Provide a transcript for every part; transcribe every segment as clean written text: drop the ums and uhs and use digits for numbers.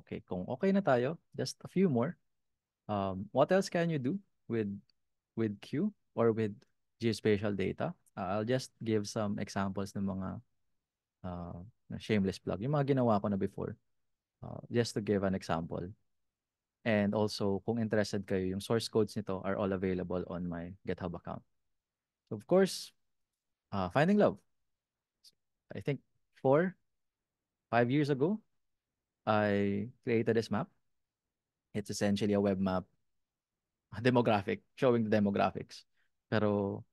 Okay, kung okay na tayo, just a few more. What else can you do with Q or with geospatial data? I'll just give some examples ng mga uh, shameless plug. Yung mga ginawa ko na before. Just to give an example. And also, kung interested kayo, yung source codes nito are all available on my GitHub account. So of course, Finding Love. I think 4, 5 years ago, I created this map. It's essentially a web map, a demographic, showing the demographics. Pero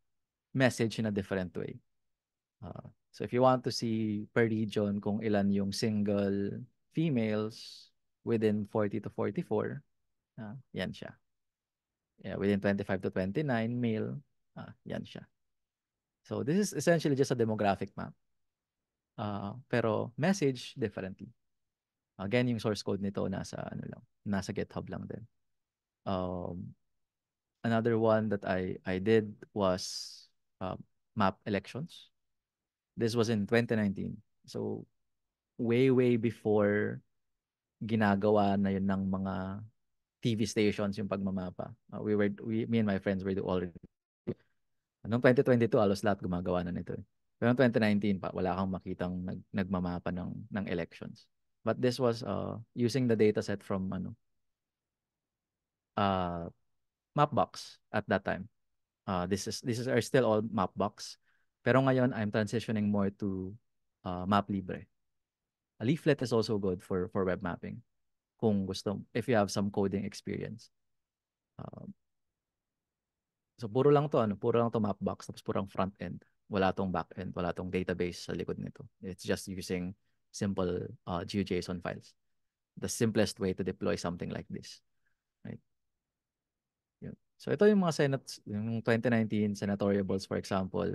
message in a different way. So if you want to see per region kung ilan yung single females within 40 to 44, yan siya. Yeah, within 25 to 29, male, yan siya. So this is essentially just a demographic map. Pero message differently. Again, yung source code nito nasa GitHub lang din. Another one that I did was map elections. This was in 2019. So way before ginagawa na yun ng mga TV stations yung pagmamapa. Me and my friends were already. Noong 2022, alos lahat gumagawa na nito. Pero noong 2019 pa, wala kang makitang nagmamapa ng elections. But this was using the dataset from Mapbox at that time. This is are still all Mapbox. Pero ngayon, I'm transitioning more to MapLibre. A leaflet is also good for web mapping. Kung gusto, if you have some coding experience. So puro lang to Mapbox, tapos purang front end. Wala tong back end, wala tong database sa likod nito. It's just using simple GeoJSON files. The simplest way to deploy something like this. Right? Yun. So ito yung mga yung 2019 senatorial votes, for example,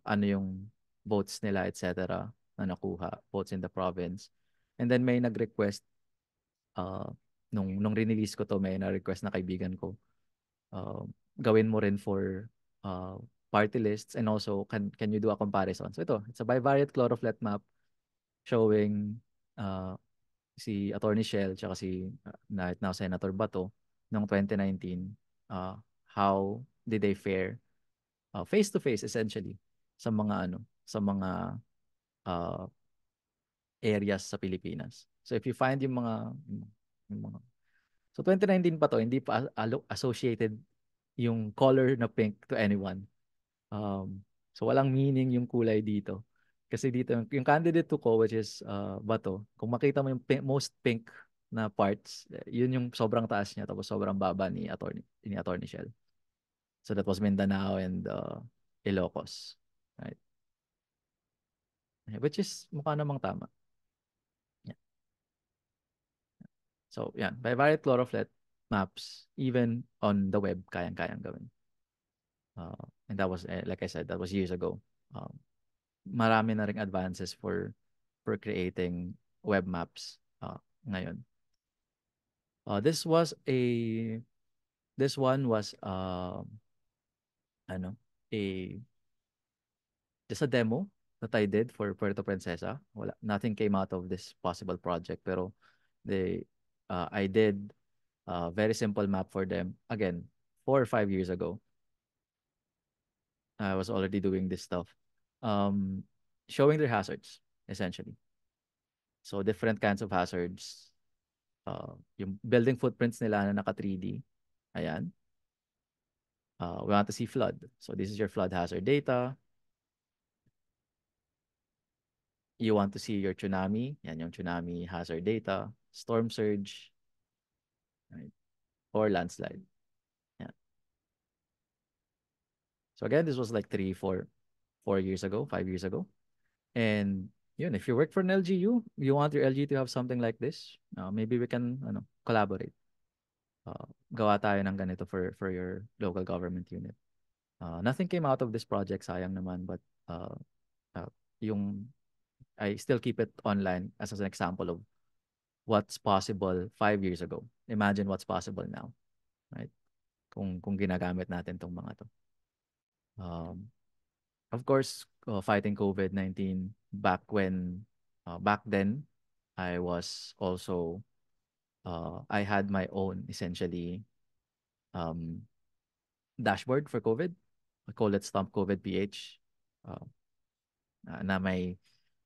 ano yung votes nila, etc. na nakuha, votes in the province. And then may nag-request, nung rinelease ko to, may na-request na kaibigan ko, gawin mo rin for party lists, and also can you do a comparison. So ito, it's a bivariate chlorophyll map showing si Attorney Shell tsaka si right now Senator Bato noong 2019, how did they fare face to face essentially sa mga uh, areas sa Pilipinas. So if you find yung mga so 2019 pa to, hindi pa associated yung color na pink to anyone. So walang meaning yung kulay dito. Kasi dito, yung candidate ko, which is Bato, kung makita mo yung most pink na parts, yun yung sobrang taas niya, tapos sobrang baba ni Attorney Shell. So that was Mindanao and Ilocos. Right? Which is mukha namang tama. Yeah. So, yan. Bivariate chlorophyll maps, even on the web, kayang-kayang gawin. And that was, like I said, that was years ago. Marami na ring advances for creating web maps ngayon. This one was a just a demo that I did for Puerto Princesa. Nothing came out of this possible project, pero I did a very simple map for them. Again, 4 or 5 years ago, I was already doing this stuff, showing their hazards essentially. So different kinds of hazards. Yung building footprints nila na naka 3D. Ayan. We want to see flood. So this is your flood hazard data. You want to see your tsunami. Yan yung tsunami hazard data. Storm surge. Right? Or landslide. Yan. So again, this was like 4 years ago, 5 years ago. And yun, if you work for an LGU, you want your LGU to have something like this, maybe we can collaborate. Gawa tayo ng ganito for your local government unit. Nothing came out of this project, sayang naman, but I still keep it online as an example of what's possible 5 years ago. Imagine what's possible now, right? Kung ginagamit natin tong mga to. Of course, fighting COVID-19 back then, I was also I had my own essentially um, dashboard for COVID. I call it Stomp COVID PH. Uh, na may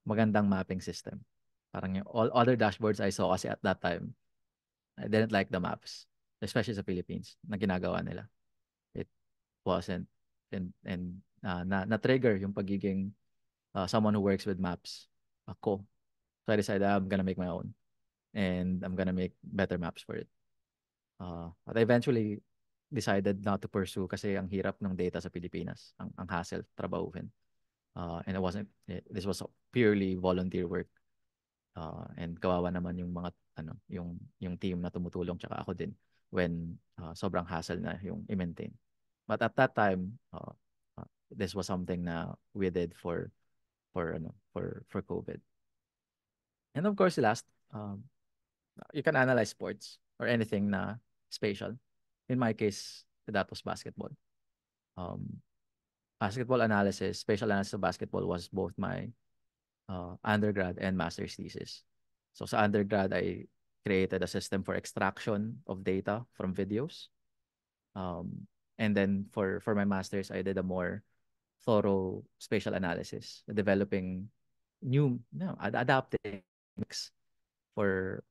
magandang mapping system. Parang yung all other dashboards I saw kasi at that time, I didn't like the maps, especially sa Philippines, na ginagawa nila. It wasn't and na-trigger yung pagiging someone who works with maps ako. So I decided I'm gonna make my own and I'm gonna make better maps for it. But I eventually decided not to pursue kasi ang hirap ng data sa Pilipinas, ang hassle trabahuhin. And it wasn't this was purely volunteer work. And kawawa naman yung mga yung team na tumutulong tsaka ako din when sobrang hassle na yung i-maintain. But at that time, this was something na we did for COVID. And of course, last, you can analyze sports or anything na spatial. In my case, that was basketball. Um, Basketball analysis, spatial analysis of basketball was both my undergrad and master's thesis. So sa undergrad, I created a system for extraction of data from videos. And then for my master's, I did a more thorough spatial analysis, developing new, no, adapting mix for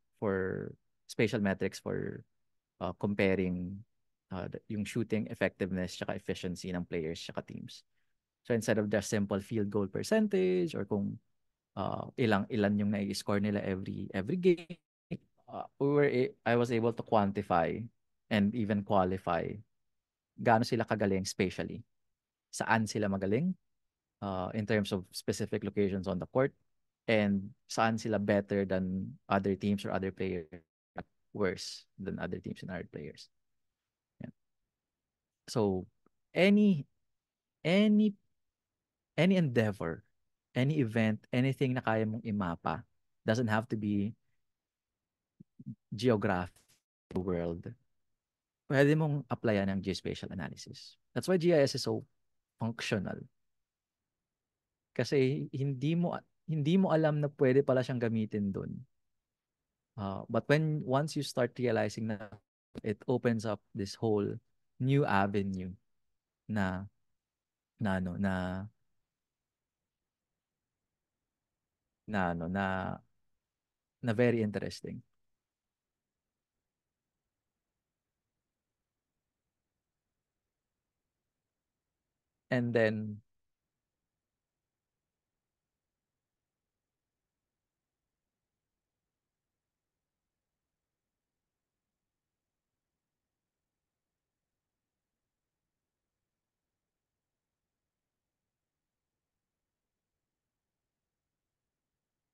spatial metrics for comparing yung shooting effectiveness tsaka efficiency ng players tsaka teams. So instead of just simple field goal percentage or kung ilan yung nai-score nila every game, I was able to quantify and even qualify gaano sila kagaling spatially. Saan sila magaling in terms of specific locations on the court and saan sila better than other teams or other players, worse than other teams and other players. Yan. So any any any endeavor, any event, anything na kaya mong imapa doesn't have to be geographic world. Pwede mong applyan ng geospatial analysis. That's why GIS is so functional. Kasi hindi mo alam na pwede pala siyang gamitin doon. But once you start realizing na it opens up this whole new avenue na na ano na ano na very interesting. And then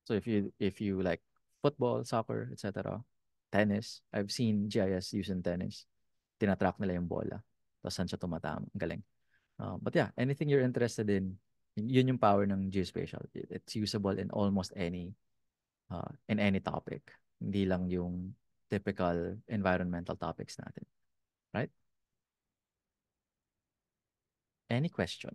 so if you like football, soccer, etc., tennis, I've seen GIS used in tennis. Tinatrack nila yung bola. Tapos saan siya tumatama. Ang galing. But yeah, anything you're interested in, yun yung power ng geospatial. It's usable in any topic. Hindi lang yung typical environmental topics natin. Right? Any question?